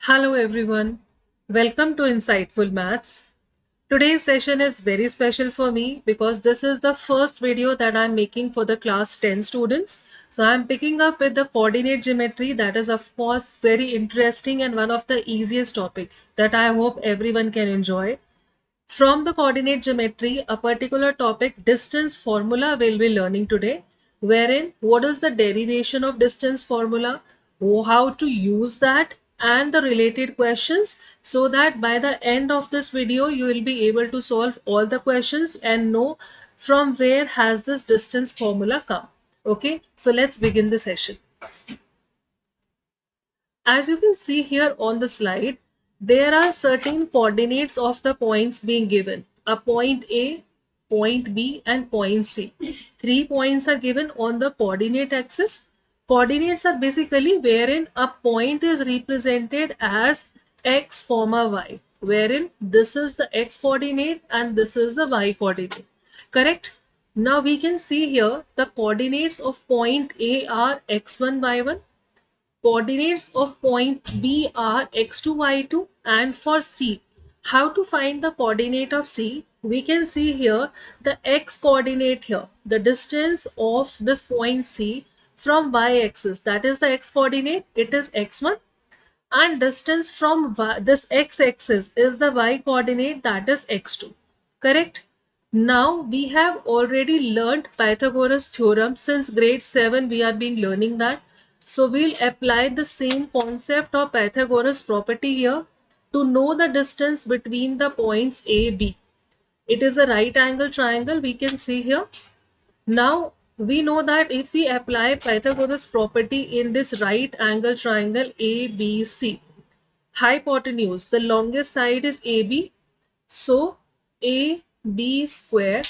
Hello everyone, welcome to Insightful Maths. Today's session is very special for me because this is the first video that I'm making for the class 10 students. So I'm picking up with the coordinate geometry, that is of course very interesting and one of the easiest topic that I hope everyone can enjoy. From the coordinate geometry, a particular topic distance formula we'll be learning today, wherein what is the derivation of distance formula, how to use that, and the related questions, so that by the end of this video you will be able to solve all the questions and know from where has this distance formula come. Okay, so let's begin the session. As you can see here on the slide, there are certain coordinates of the points being given. A point A, point B and point C. 3 points are given on the coordinate axis. Coordinates are basically wherein a point is represented as x comma y, wherein this is the x coordinate and this is the y coordinate. Correct? Now we can see here the coordinates of point A are x1, y1. Coordinates of point B are x2, y2, and for C, how to find the coordinate of C? We can see here the x coordinate here, the distance of this point C from y axis, that is the x coordinate, it is x1, and distance from this x axis is the y coordinate, that is x2. Correct? Now we have already learned Pythagoras theorem. Since grade 7 we are being learning that. So we'll apply the same concept of Pythagoras property here to know the distance between the points A, B. It is a right angle triangle, we can see here. Now we know that if we apply Pythagoras property in this right angle triangle ABC, hypotenuse, the longest side is AB, so AB square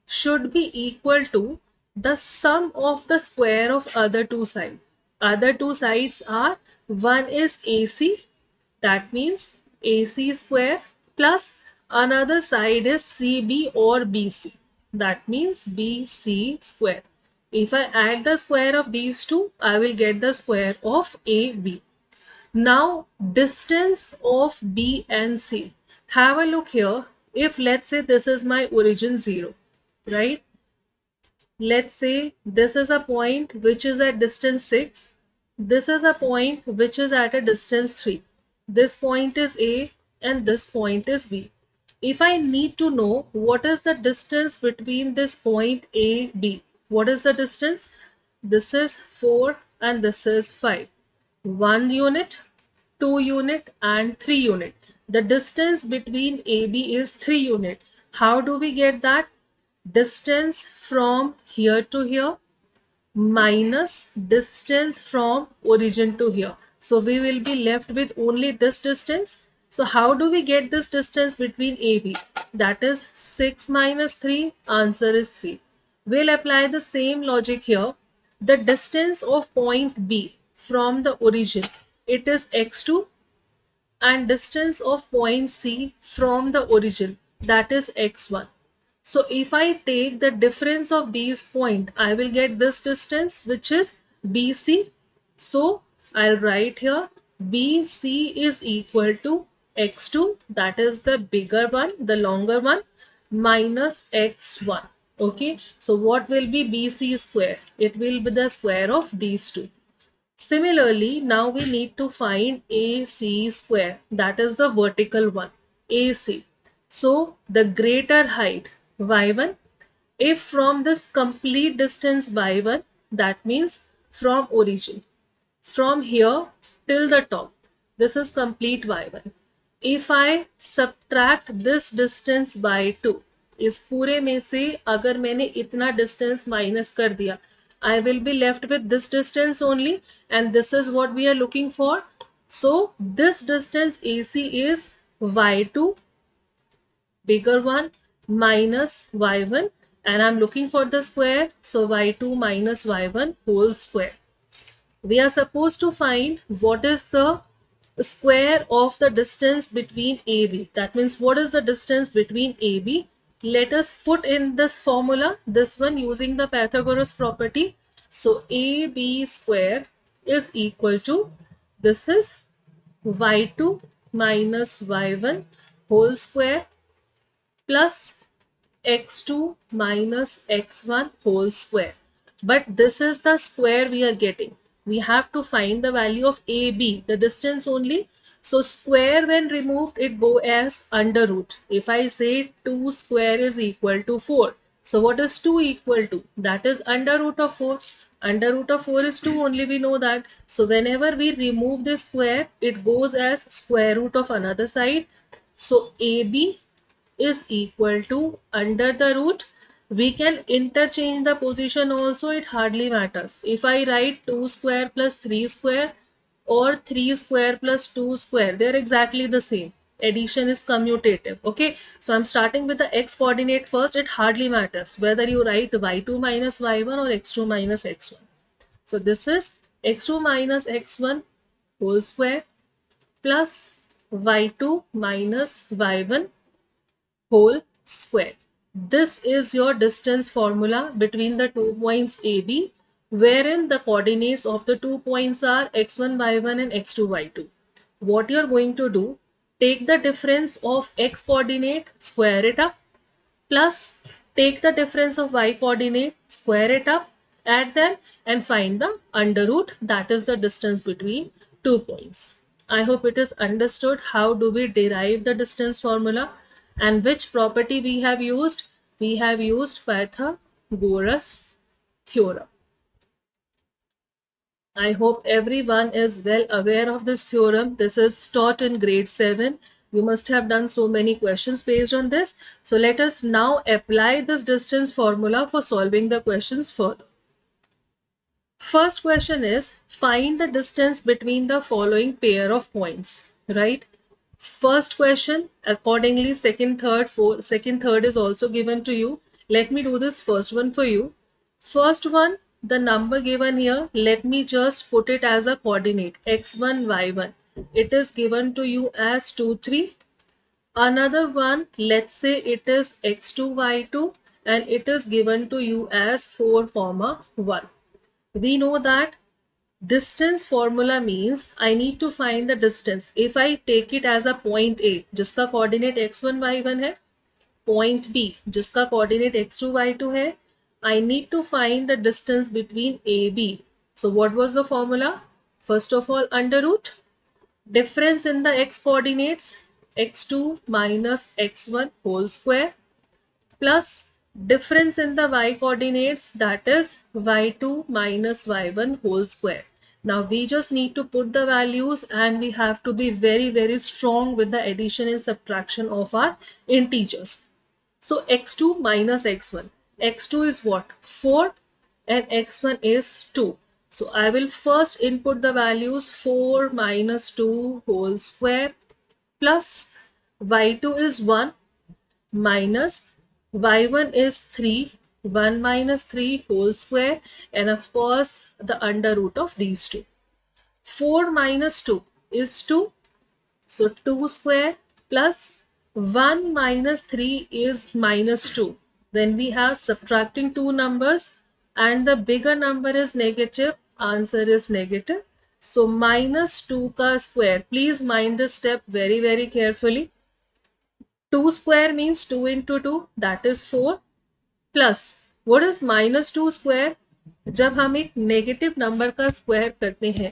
should be equal to the sum of the square of other two sides. Other two sides are, one is AC, that means AC square, plus another side is CB or BC, that means BC square. If I add the square of these two, I will get the square of AB. Now distance of B and C. Have a look here. If let's say this is my origin 0, right? Let's say this is a point which is at distance 6. This is a point which is at a distance 3. This point is A and this point is B. If I need to know what is the distance between this point A, B, what is the distance? This is 4 and this is 5. 1 unit, 2 unit and 3 unit. The distance between AB is 3 unit. How do we get that? Distance from here to here minus distance from origin to here. So we will be left with only this distance. So how do we get this distance between AB? That is 6 minus 3, answer is 3. We'll apply the same logic here. The distance of point B from the origin, it is x2, and distance of point C from the origin, that is x1. So if I take the difference of these points, I will get this distance which is BC. So I'll write here BC is equal to x2, that is the bigger one, the longer one, minus x1. Okay, so what will be BC square? It will be the square of these two. Similarly, now we need to find AC square, that is the vertical one, AC. So the greater height, y1, if from this complete distance y1, that means from origin, from here till the top, this is complete y1. If I subtract this distance by 2, इस पूरे में से अगर मैंने इतना distance minus कर दिया, I will be left with this distance only, and this is what we are looking for. So this distance AC is y2, bigger one, minus y1, and I'm looking for the square, so y2 minus y1 whole square. We are supposed to find what is the square of the distance between AB. That means what is the distance between AB? Let us put in this formula, this one using the Pythagoras property. So AB square is equal to, this is y2 minus y1 whole square plus x2 minus x1 whole square. But this is the square we are getting. We have to find the value of AB, the distance only. So square when removed, it go as under root. If I say 2 square is equal to 4. So what is 2 equal to? That is under root of 4. Under root of 4 is 2 only, we know that. So whenever we remove the square, it goes as square root of another side. So AB is equal to under the root. We can interchange the position also, it hardly matters. If I write 2 square plus 3 square or 3 square plus 2 square, they're exactly the same. Addition is commutative. Okay, so I'm starting with the x coordinate first. It hardly matters whether you write y2 minus y1 or x2 minus x1. So this is x2 minus x1 whole square plus y2 minus y1 whole square. This is your distance formula between the 2 points AB, wherein the coordinates of the 2 points are x1, y1 and x2, y2. What you're going to do, take the difference of x coordinate, square it up, plus take the difference of y coordinate, square it up, add them and find the under root, that is the distance between 2 points. I hope it is understood how do we derive the distance formula and which property we have used. We have used Pythagoras theorem. I hope everyone is well aware of this theorem. This is taught in grade 7. You must have done so many questions based on this. So let us now apply this distance formula for solving the questions further. First question is, find the distance between the following pair of points, right? First question, accordingly second, third, fourth, second, third is also given to you. Let me do this first one for you. First one, the number given here, let me just put it as a coordinate x1, y1. It is given to you as 2, 3. Another one, let's say it is x2, y2 and it is given to you as 4, 1. We know that distance formula means I need to find the distance. If I take it as a point A, जिसका coordinate x1 y1 है, point B, जिसका coordinate x2 y2 है, I need to find the distance between A, B. So what was the formula? First of all, under root, difference in the x coordinates, x2 minus x1 whole square, plus difference in the y coordinates, that is y2 minus y1 whole square. Now we just need to put the values and we have to be very strong with the addition and subtraction of our integers. So x2 minus x1. x2 is what? 4 and x1 is 2. So I will first input the values 4 minus 2 whole square plus y2 is 1 minus y1 is 3, 1 minus 3 whole square and of course the under root of these two. 4 minus 2 is 2, so 2 square plus 1 minus 3 is minus 2. Then we have subtracting two numbers and the bigger number is negative, answer is negative. So minus 2 ka square. Please mind this step very carefully. 2 square means 2 into 2, that is 4, plus what is minus 2 square? जब हम एक negative number का square करते हैं,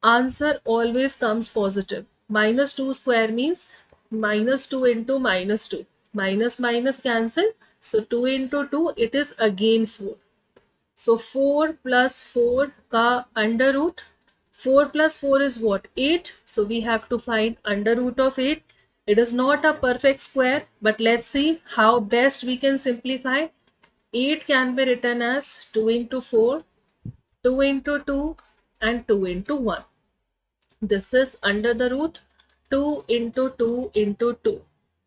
answer always comes positive. minus 2 square means minus 2 into minus 2. Minus minus cancel. So 2 into 2, it is again 4. So 4 plus 4 ka under root. 4 plus 4 is what? 8. So we have to find under root of 8. It is not a perfect square, but let's see how best we can simplify. 8 can be written as 2 into 4, 2 into 2 and 2 into 1. This is under the root 2 into 2 into 2.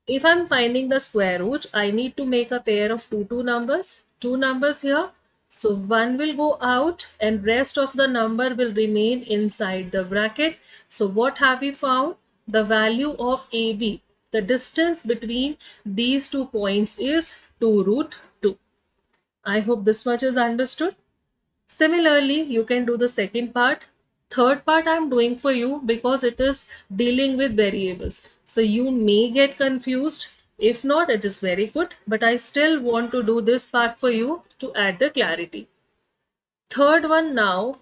If I'm finding the square root, I need to make a pair of two numbers. Two numbers here. So 1 will go out and rest of the number will remain inside the bracket. So what have we found? The value of AB. The distance between these 2 points is 2 root 2. I hope this much is understood. Similarly, you can do the second part. Third part I'm doing for you because it is dealing with variables. So you may get confused. If not, it is very good. But I still want to do this part for you to add the clarity. Third one now,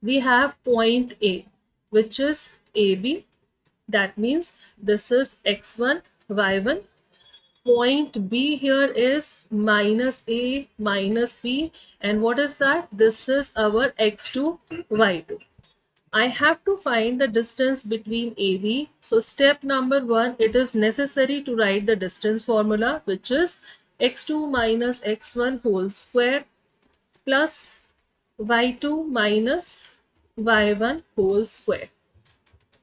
we have point A, which is AB. That means this is x1, y1. Point B here is minus A minus B. And what is that? This is our x2, y2. I have to find the distance between AB. So step number 1, it is necessary to write the distance formula, which is x2 minus x1 whole square plus y2 minus y1 whole square.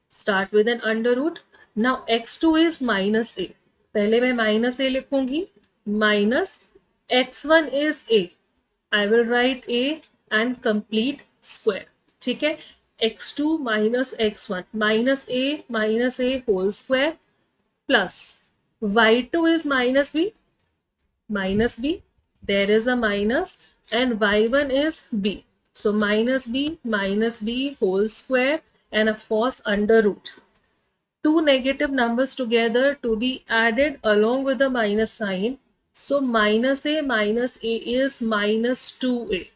Start with an under root. Now x2 is minus a. पहले मैं minus a लिखूंगी. Minus x1 is a. I will write a and complete square. ठीक है. x2 minus x1 minus a whole square plus y2 is minus b. There is a minus and y1 is b. So minus b whole square and of course under root. Two negative numbers together to be added along with the minus sign. So minus a is minus 2a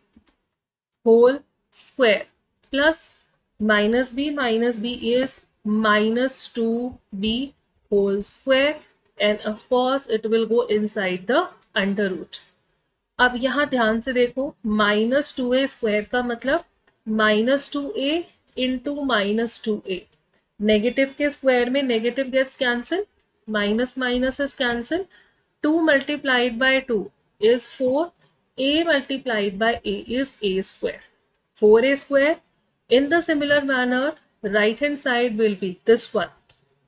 whole square plus minus b is minus 2b whole square and of course it will go inside the under root. अब यहाँ ध्यान से देखो minus 2a square का मतलब minus 2a into minus 2a. Negative के square में negative gets cancel, minus minus is cancel. 2 multiplied by 2 is 4. A multiplied by a is a square. 4a square. In the similar manner, right hand side will be this one.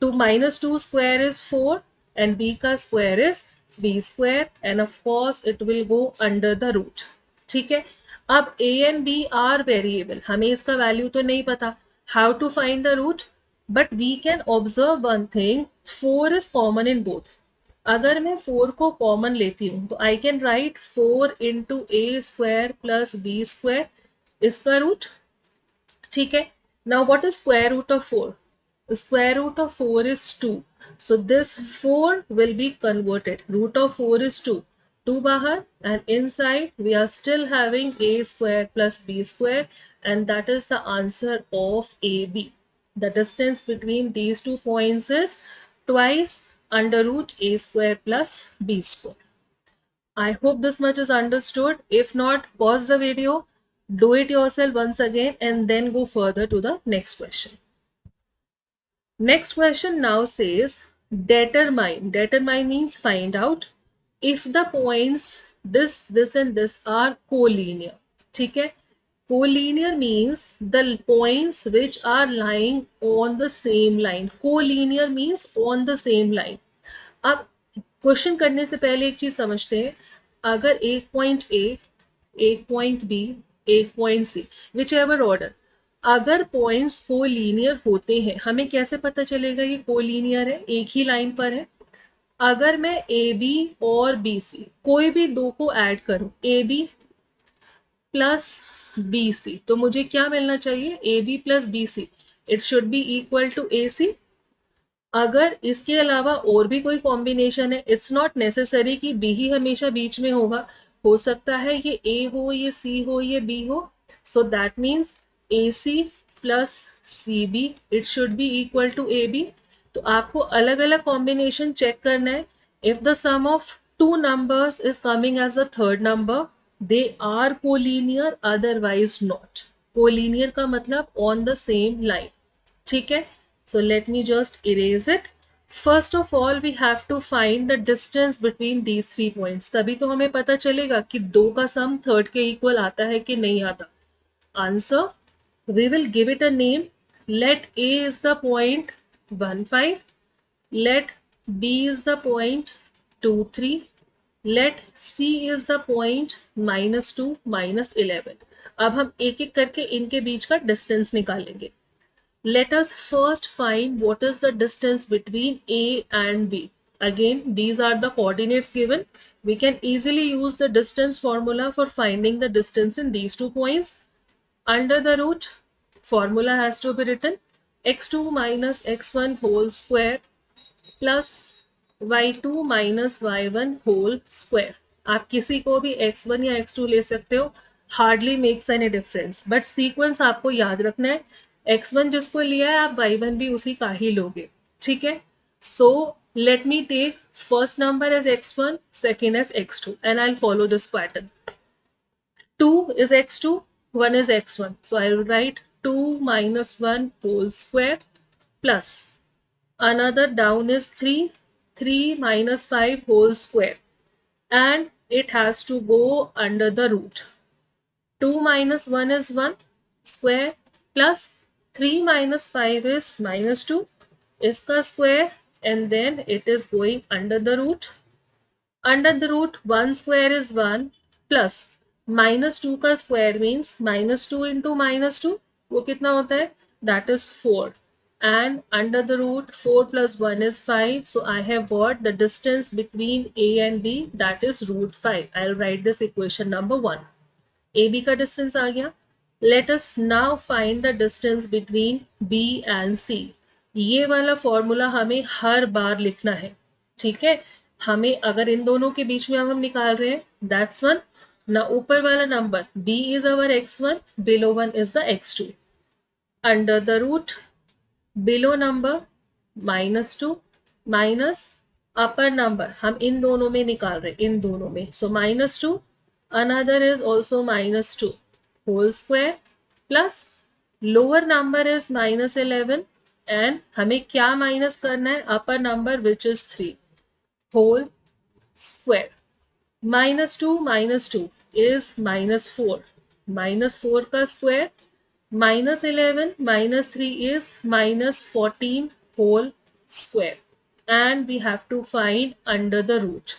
2 minus 2 square is 4 and b का square is b square and of course it will go under the root. ठीक है. अब a and b are variable. हमें इसका value तो नहीं पता. How to find the root? But we can observe one thing. 4 is common in both. अगर मैं 4 को कॉमन लेती हूँ तो I can write 4 into a square plus b square इसका रूट. ठीक है. Now what is square root of 4? Square root of 4 is 2. So this 4 will be converted. Root of 4 is 2. 2 bahar and inside we are still having a square plus b square and that is the answer of AB. The distance between these 2 points is twice under root a square plus b square. I hope this much is understood. If not, pause the video, do it yourself once again and then go further to the next question. Next question now says determine. Determine means find out if the points this and this are collinear. ठीक है. Collinear means the points which are lying on the same line. Collinear means on the same line. अब question करने से पहले एक चीज समझते हैं. अगर एक पॉइंट ए, एक पॉइंट बी, एक point c, whichever order, अगर पॉइंट्स कोलिनियर होते हैं हमें कैसे पता चलेगा ये कोलिनियर है, एक ही लाइन पर है? अगर मैं ए बी और बी सी कोई भी दो को ऐड करूं, A B plus B C, तो मुझे क्या मिलना चाहिए? A B plus B C, it should be equal to A C. अगर इसके अलावा और भी कोई कॉम्बिनेशन है, इट्स नॉट नेसेसरी कि बी ही हमेशा बीच में होगा, हो सकता है ये ए हो, ये सी हो, ये बी हो. So that means AC plus CB it should be equal to AB. तो आपको अलग अलग कॉम्बिनेशन चेक करना है. If the sum of two numbers is coming as a third number, they are collinear, otherwise not. Collinear का मतलब on the same line. ठीक है. So let me just erase it. First of all, we have to find the distance between these 3 points. तभी तो हमें पता चलेगा कि दो का सम थर्ड के इक्वल आता है कि नहीं आता. Answer. We will give it a name. Let A is the point 1 5, let B is the point 2 3, let C is the point -2 -11. अब हम एक एक करके इनके बीच का डिस्टेंस निकालेंगे. Let us first find what is the distance between A and B. Again, these are the coordinates given. We can easily use the distance formula for finding the distance in these 2 points. Under the root formula has to be written x2 minus x1 whole square plus y2 minus y1 whole square. आप किसी को भी x1 या x2 ले सकते हो, hardly makes any difference, but sequence आपको याद रखना है, x1 जिसको लिया है आप y1 भी उसी का ही लोगे, ठीक है. सो let me take first number as x1, second as x2, and I'll follow this pattern. 2 is x2, 1 is x1. So I'll write 2 minus 1 whole square plus another down is 3, 3 minus 5 whole square, and it has to go under the root. 2 minus 1 is 1 square plus 3 minus 5 is minus 2 iska square, and then it is going under the root. Under the root 1 square is 1 plus minus 2 का square means minus 2 into minus 2 वो कितना होता है, that is 4, and under the root 4 plus 1 is 5, so I have got the distance between A and B, that is root 5. I'll write this equation number 1. AB का distance आ गया. Let us now find the distance between B and C. ये वाला formula हमें हर बार लिखना है, ठीक है. हमें अगर इन दोनों के बीच में हम निकाल रहे हैं, दैट्स 1. ना ऊपर वाला number B is our x1, below 1 is the x2. Under the root below number minus 2 minus upper number हम इन दोनों में निकाल रहे हैं, इन दोनों में, so minus 2, another is also minus 2 whole square plus lower number is minus 11, and हमें क्या माइनस करना है, upper number which is 3 whole square. Minus 2 is minus 4. Minus 4 का square. Minus 11 minus 3 is minus 14 whole square. And we have to find under the root.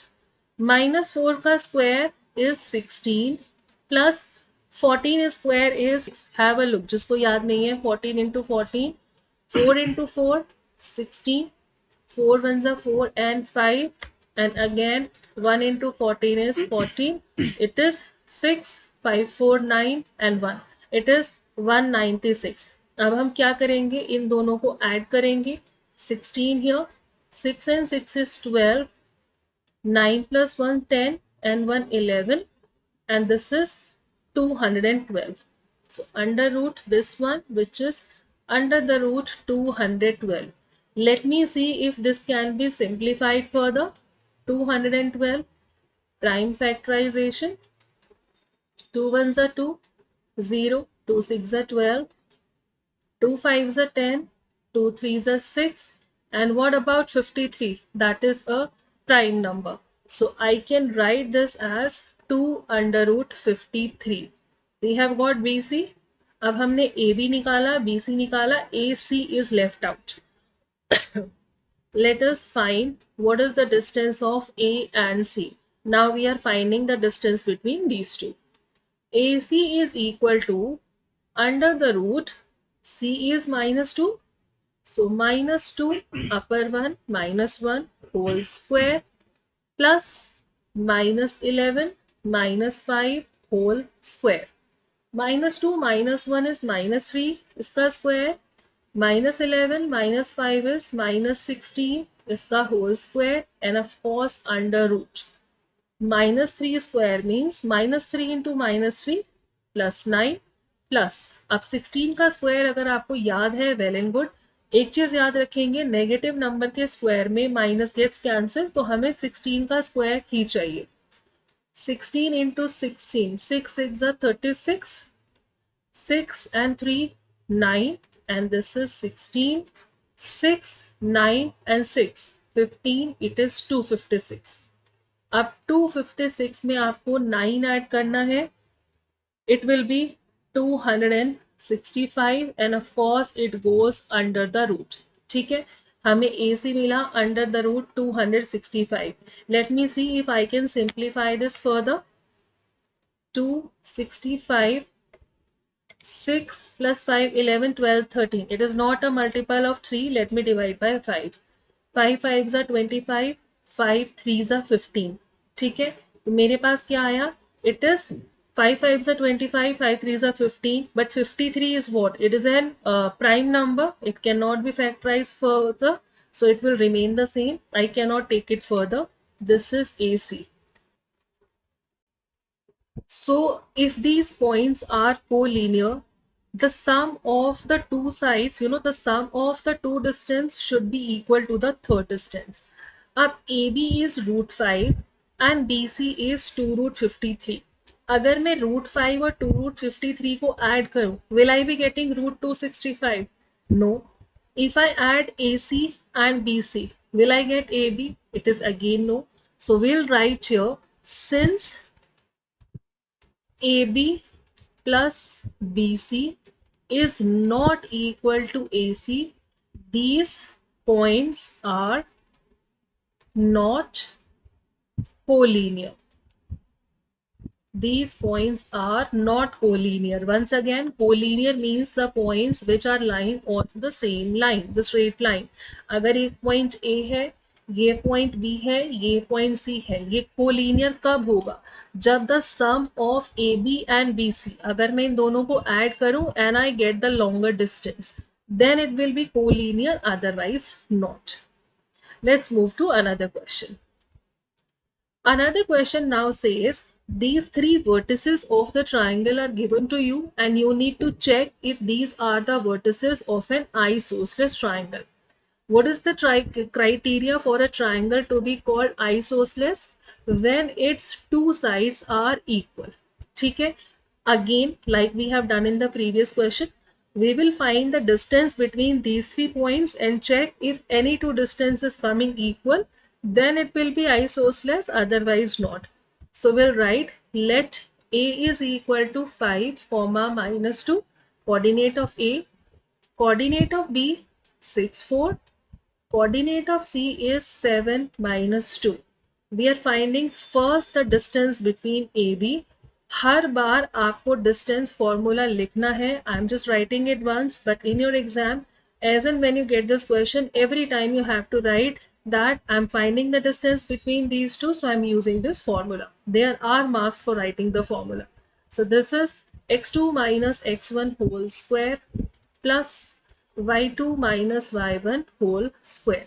Minus 4 का square is 16 plus 14 square is, have a look, जिसको याद नहीं है, 14 into 14, 4 into 4, 16, 4 ones are 4 and 5, and again 1 into 14 is 14, it is 6, 5, 4, 9 and 1, it is 196. अब हम क्या करेंगे, इन दोनों को ऐड करेंगे, 16 here, 6 and 6 is 12, 9 plus 1 10 and 1 11, and this is 212. So under root this one, which is under the root 212. Let me see if this can be simplified further. 212 prime factorization. 2 ones are 2, 0, 2 6 are 12, 2 5s are 10, 2 3s are 6, and what about 53? That is a prime number. So I can write this as 2 under root 53. We have got BC. अब हमने AB निकाला, BC निकाला, AC is left out. Let us find what is the distance of A and C. Now we are finding the distance between these two. AC is equal to, under the root, C is minus 2. So minus 2 upper 1 minus 1 whole square plus minus 11 minus 5 whole square. Minus 2 minus 1 is minus 3 इसका square. Minus 11 minus 5 is minus 16 इसका whole square, and of course under root. Minus 3 square means minus 3 into minus 3 plus 9 plus, अब 16 का square अगर आपको याद है, well and good. एक चीज याद रखेंगे, नेगेटिव नंबर के स्क्वायर में माइनस गेट्स कैंसिल, तो हमें 16 का स्क्वायर ही चाहिए. 16 into 16, 6 6 are 36, 6 and 3 9, and this is 16, 6 9 and 6 15, it is 256. अब 256 में आपको 9 ऐड करना है, it will be 265, and of course it goes under the root. ठीक है, हमें AC मिला under the root 265. Let me see if I can simplify this further. 265, 6 plus 5, 11, 12, 13. It is not a multiple of 3. Let me divide by 5. 5 5s are 25, 5 3s are 15. ठीक है, तो मेरे पास क्या आया, it is 5 5s are 25, 5 3s are 15, but 53 is what? It is an prime number. It cannot be factorized further, so it will remain the same. I cannot take it further. This is AC. So if these points are collinear, the sum of the two sides, the sum of the two distance should be equal to the third distance. अब AB is √5 and BC is 2 root 53. अगर मैं √5 और 2 root 53 को add करूं, will I be getting √265? No. If I add AC and BC, will I get AB? It is again no. So we'll write here, since AB plus BC is not equal to AC, these points are not collinear. These points are not collinear. Once again, collinear means the points which are lying on the same line, the straight line. अगर एक point A है, ये point B है, ये point C है, ये collinear कब होगा? जब the sum of AB and BC, अगर मैं इन दोनों को add करूं and I get the longer distance, then it will be collinear, otherwise not. Let's move to another question. Another question now says, these three vertices of the triangle are given to you and you need to check if these are the vertices of an isosceles triangle. What is the criteria for a triangle to be called isosceles? When its two sides are equal. Okay? Again, like we have done in the previous question, we will find the distance between these 3 points and check if any two distance is coming equal, then it will be isosceles, otherwise not. So we'll write, let A is equal to 5 comma minus 2, coordinate of A, coordinate of B 6 4, coordinate of C is 7 minus 2. We are finding first the distance between AB. हर बार आपको distance formula लिखना है. I'm just writing it once, but in your exam, as and when you get this question, every time you have to write that I'm finding the distance between these two, so I'm using this formula. There are marks for writing the formula. So this is x2 minus x1 whole square plus y2 minus y1 whole square.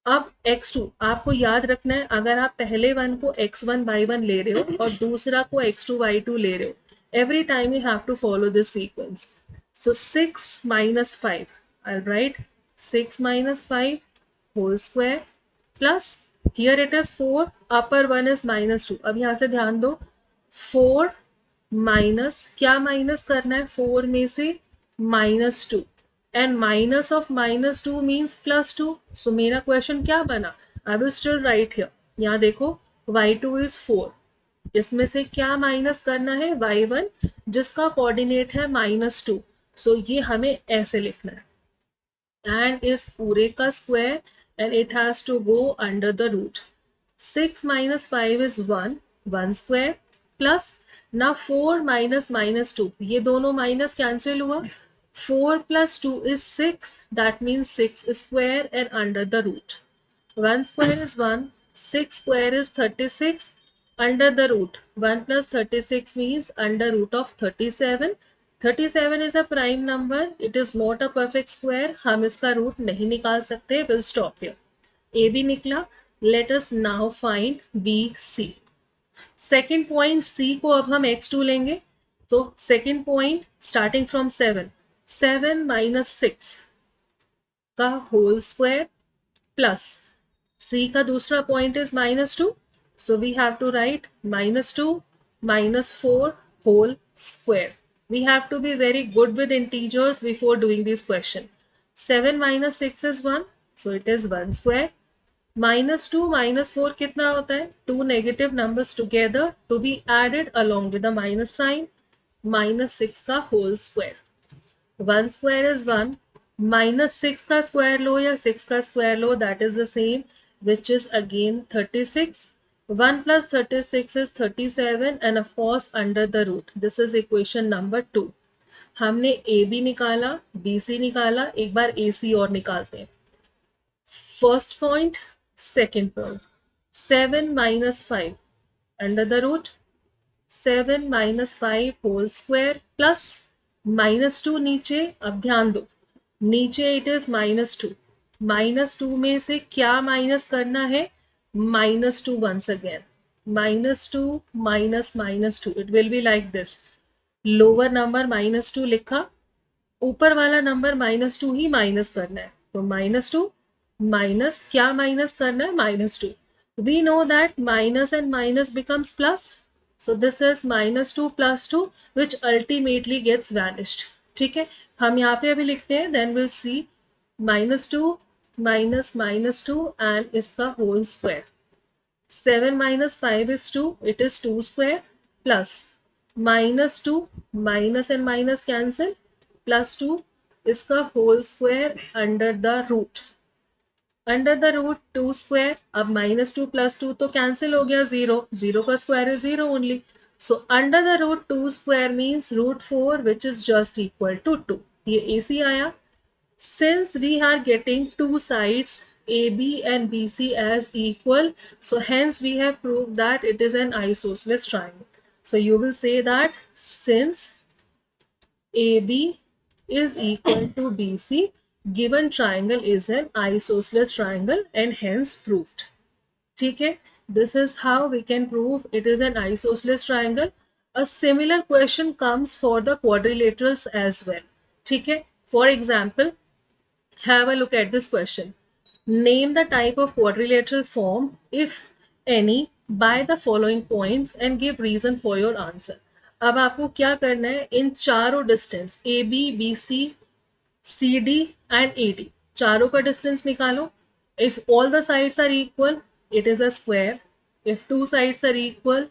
अब x2 आपको याद रखना है, अगर आप पहले one को x1 y1 ले रहे हो और दूसरा को x2 y2 ले रहे हो, every time you have to follow this sequence. So 6 minus 5, I'll write 6 minus 5 whole square plus here it is 4, upper one is minus 2. अब यहाँ से ध्यान दो, 4 माइनस, क्या माइनस करना है 4 में से? -2, and minus of -2 means +2. So मेरा क्वेश्चन क्या बना? I will still write here. यहाँ देखो, y2 is 4. इसमें से क्या माइनस करना है? y1, जिसका कोऑर्डिनेट है -2. So ये हमें ऐसे लिखना है. And इस पूरे का square and it has to go under the root. 6 minus 5 is 1, 1 square plus now 4 minus -2. ये दोनों माइनस कैंसिल हुआ. 4 plus 2 is 6. That means 6 square and under the root. 1 square is 1. 6 square is 36. Under the root. 1 plus 36 means under root of 37. 37 is a prime number. It is not a perfect square. हम इसका root नहीं निकाल सकते. We'll stop here. A भी निकला. Let us now find B, C. Second point C को अब हम x2 लेंगे. तो second point starting from 7. 7 minus 6 का whole square plus C का दूसरा point is -2. So we have to write -2 minus 4 whole square. We have to be very good with integers before doing this question. 7 minus 6 is 1. So it is 1 square. -2 minus 4 कितना होता है? Two negative numbers together to be added along with the minus sign. -6 का whole square. 1 square is 1. -6 का square लो या 6 का square low, that is the same, which is again 36. 1 plus 36 is 37 and of course under the root. This is equation number 2. हमने AB निकाला, BC निकाला, एक बार AC और निकालते हैं. First point, second point. 7 minus 5 under the root. 7 minus 5 whole square plus -2 नीचे, अब ध्यान दो नीचे इट इज -2, -2 में से क्या माइनस करना है, -2 once again, -2 minus -2, it will be like this, lower number -2 लिखा, ऊपर वाला नंबर -2 ही माइनस करना है, तो -2 माइनस क्या माइनस करना है, -2, we know that minus and minus becomes plus, so this is -2 + 2 which ultimately gets vanished. ठीक है, हम यहाँ पे अभी लिखते हैं, then will see -2 minus -2 and इसका whole square, 7 minus 5 is 2, it is 2 square plus -2 minus and minus cancel plus 2 इसका whole square under the root, 2 square, अब -2 plus 2 तो cancel हो गया, 0, 0 का square is 0 only, so under the root 2 square means √4 which is just equal to 2, ये AC आया। Since we are getting two sides AB and BC as equal, so hence we have proved that it is an isosceles triangle. So you will say that since AB is equal to BC, given triangle is an isosceles triangle and hence proved. ठीक है, this is how we can prove it is an isosceles triangle. A similar question comes for the quadrilaterals as well. ठीक है, for example, have a look at this question. Name the type of quadrilateral form, if any, by the following points and give reason for your answer. अब आपको क्या करना है, इन चारों distance A B B C C D and A D, चारों का distance निकालो। If all the sides are equal it is a square, if two sides are equal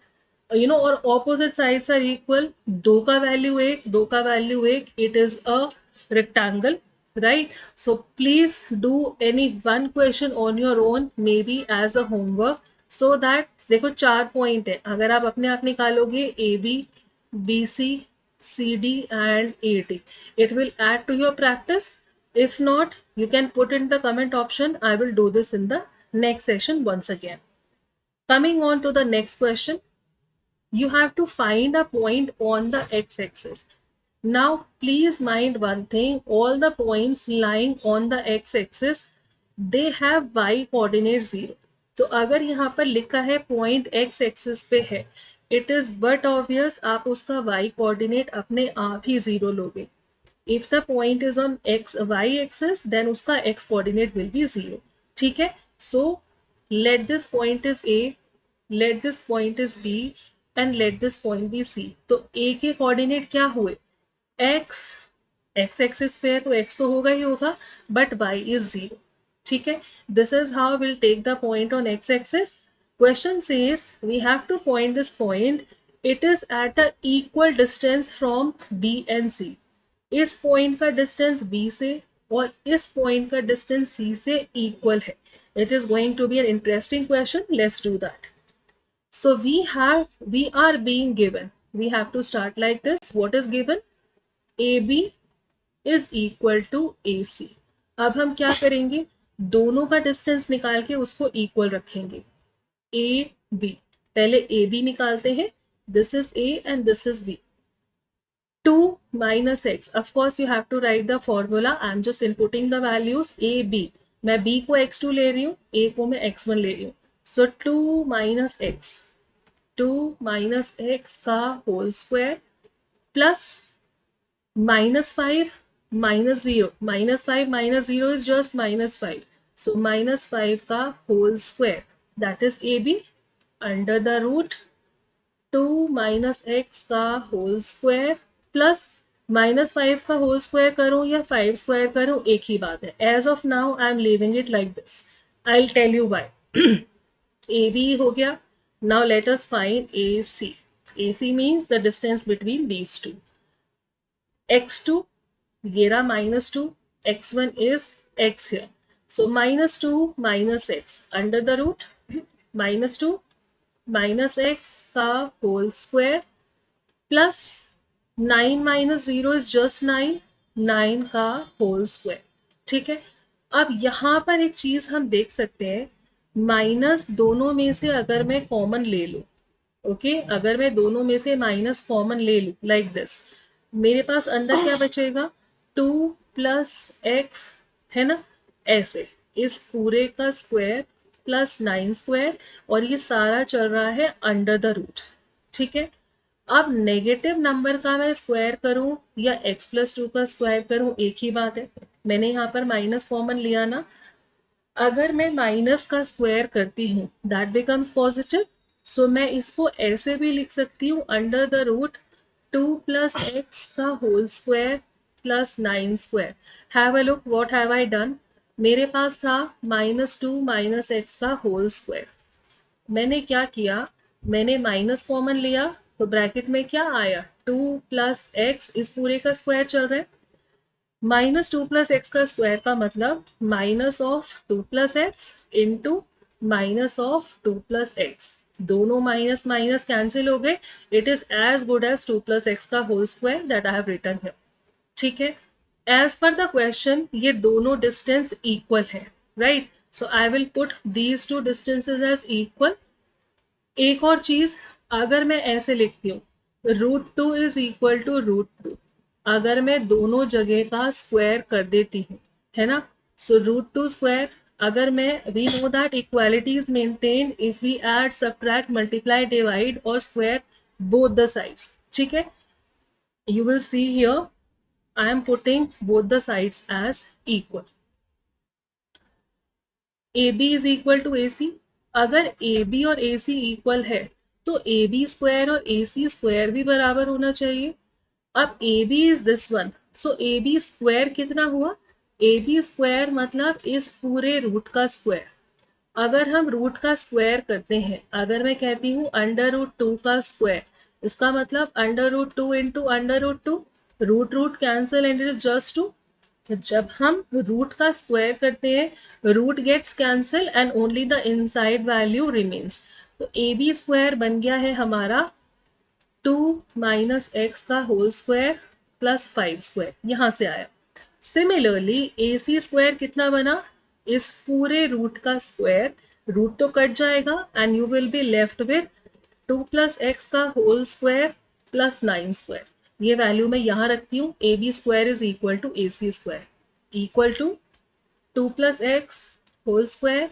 और ऑपोजिट साइड्स आर इक्वल, दो का वैल्यू एक, दो का value एक, it is a rectangle, right? So please do any one question on your own, maybe as a homework, so that देखो 4 point है, अगर आप अपने आप निकालोगे A B B C C D and A D, it will add to your practice. If not, you can put in the comment option, I will do this in the next session once again. Coming on to the next question, you have to find a point on the x-axis. Now please mind one thing, all the points lying on the x-axis, they have y coordinate 0. तो अगर यहाँ पर लिखा है point x axis पे है, it is but obvious आप उसका y कोऑर्डिनेट अपने आप ही 0 लोगे। If the point is on x y axis then उसका x कोऑर्डिनेट विल बी 0। ठीक है, so let this point is a, let this point is b and let this point be c। तो a के coordinate क्या हुए, x axis पे है तो x तो होगा ही होगा, बट y इज 0। ठीक है, this is how will take the point on x axis. Question says we have to find this point, it is at a equal distance from b and c। इस point का distance b से और इस point का distance c से equal है। It is going to be an interesting question, let's do that. So we are being given, we have to start like this. What is given? AB is equal to AC. अब हम क्या करेंगे, दोनों का distance निकाल के उसको equal रखेंगे। AB, पहले AB निकालते हैं, this is A and this is B. 2 minus x, of course you have to write the formula, I am just inputting the values AB, मैं B को x2 ले रही हूँ, A को मैं x1 ले रही हूँ। So 2 minus x, 2 minus x का whole square plus -5 -0, -5 -0 is just -5, so -5 का whole square, that is AB, under the root 2 minus x का होल स्क्वायर प्लस -5 का होल स्क्वायर करूं या 5 स्क्वायर करूं एक ही बात है। As of now I am leaving it like this, I will tell you why. AB हो गया, now let us find AC. AC means the distance between these two. x2, ये रहा -2, x1 is x here. So -2 minus x under the root -2 minus x का whole square plus 9 minus 0 is just 9, 9 का whole square। ठीक है, अब यहाँ पर एक चीज हम देख सकते हैं, माइनस दोनों में से अगर मैं कॉमन ले लूं ओके अगर मैं दोनों में से माइनस कॉमन ले लूँ लाइक दिस, मेरे पास अंदर क्या बचेगा, 2 + x, है ना, ऐसे इस पूरे का स्क्वायर प्लस 9 स्क्वायर, और ये सारा चल रहा है अंडर द रूट। ठीक है, अब नेगेटिव नंबर का मैं स्क्वायर करूं या x+2 का स्क्वायर करूं एक ही बात है। मैंने यहाँ पर माइनस कॉमन लिया ना, अगर मैं माइनस का स्क्वायर करती हूँ दैट बिकम्स पॉजिटिव, सो मैं इसको ऐसे भी लिख सकती हूँ अंडर द रूट 2 + x का whole square plus 9 square. Have a look what have I done, मेरे पास था -2 - x का होल स्क्वायर, मैंने क्या किया, मैंने माइनस कॉमन लिया तो ब्रैकेट में क्या आया, 2 + x, इस पूरे का स्क्वायर चल रहा है, -2 + x का स्क्वायर का मतलब -2 + x इंटू -2 + x, दोनों माइनस माइनस कैंसिल हो गए, it is as good as 2 + x का whole square that I have written here. ठीक है, एज पर द क्वेश्चन ये दोनों डिस्टेंस इक्वल है, right, so I will put these two distances as equal. एक और चीज, अगर मैं ऐसे लिखती हूँ √2 इज इक्वल टू √2, अगर मैं दोनों जगह का स्क्वायर कर देती हूँ, है ना, सो √2 स्क्वायर, अगर मैं, we know that equality is maintain if we add subtract multiply divide और स्क्वायर बोथ द साइड्स। ठीक है, you will see here I am putting both the sides as equal. AB is equal to AC, अगर AB और AC equal है तो AB square और AC square भी बराबर होना चाहिए। अब AB is this one, so AB square कितना हुआ, AB स्क्वायर मतलब इस पूरे रूट का स्क्वायर। अगर हम रूट का स्क्वायर करते हैं, अगर मैं कहती हूँ √2 का स्क्वायर, इसका मतलब √2 into √2, root root cancel and it is just 2। जब हम रूट का स्क्वायर करते हैं root gets cancel and only the inside value remains, तो ए बी स्क्वायर बन गया है हमारा 2 - x का होल स्क्वायर प्लस 5 स्क्वायर, यहां से आया। सिमिलरली ए सी स्क्वायर कितना बना, इस पूरे रूट का स्क्वायर, रूट तो कट जाएगा and you will be left with 2 + x का होल स्क्वायर प्लस 9 स्क्वायर, ये वैल्यू मैं यहाँ रखती हूँ, A B square is equal to A C square equal to 2 + x whole square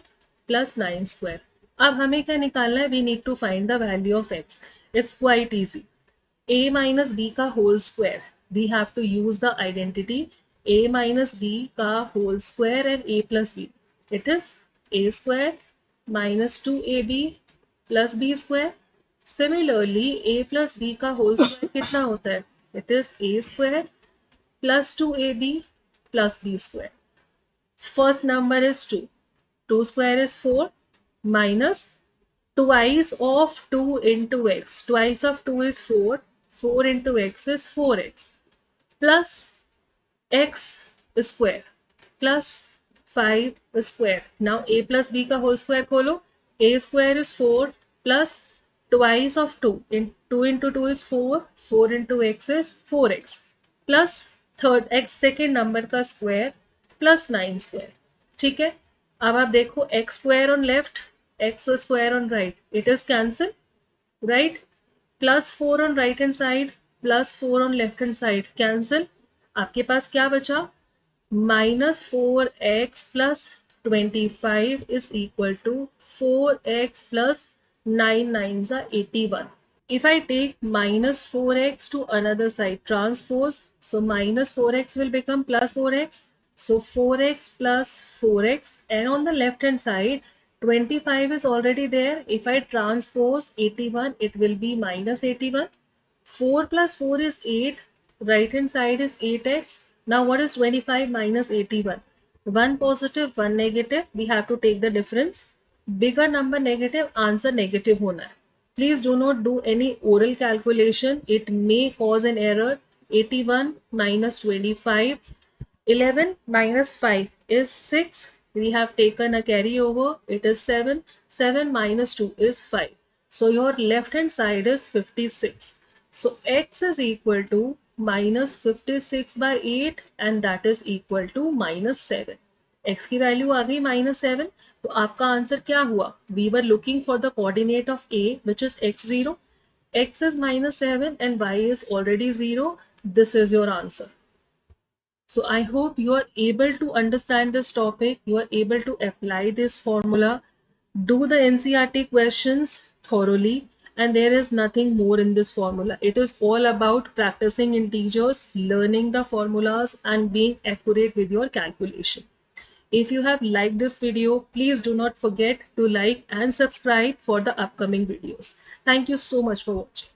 plus 9 square. अब हमें क्या निकालना है, we need to find the value of x, it's quite easy, a minus b का whole square, we have to use the identity a minus b का whole square and a plus b, it is a square minus 2ab plus b square। Similarly a plus b का whole square कितना होता है, it is a square plus 2ab plus b square। First number is 2, 2 square is 4 minus twice of 2 into x, twice of 2 is 4, 4 into x is 4x plus x square plus 5 square। Now a plus b का whole square खोलो, a square is 4 plus twice of 2, in 2 into 2 is 4, 4 into x is 4x plus third x second number का square plus 9 square। ठीक है, अब आप देखो x square on left, x square on right, it is cancel, right, plus 4 on right hand side plus 4 on left hand side cancel, आपके पास क्या बचा, -4x plus 25 is equal to 4x plus 9 9s are 81। If I take -4x to another side, transpose, so -4x will become plus 4x. So 4x plus 4x, and on the left hand side, 25 is already there. If I transpose 81, it will be -81. 4 plus 4 is 8. Right hand side is 8x. Now what is 25 minus 81? One positive, one negative. We have to take the difference. Bigger number negative, answer negative होना है। Please do not do any oral calculation. It may cause an error. 81 minus 25. 11 minus 5 is 6. We have taken a carryover. It is 7. 7 minus 2 is 5. So your left hand side is 56. So x is equal to -56 by 8 and that is equal to -7. x की value आ गई -7, तो आपका answer क्या हुआ, we were looking for the coordinate of a which is x0, x is minus 7 and y is already 0. This is your answer. So I hope you are able to understand this topic. You are able to apply this formula. Do the NCERT questions thoroughly, and there is nothing more in this formula. It is all about practicing integers, learning the formulas, and being accurate with your calculation. If you have liked this video, please do not forget to like and subscribe for the upcoming videos. Thank you so much for watching.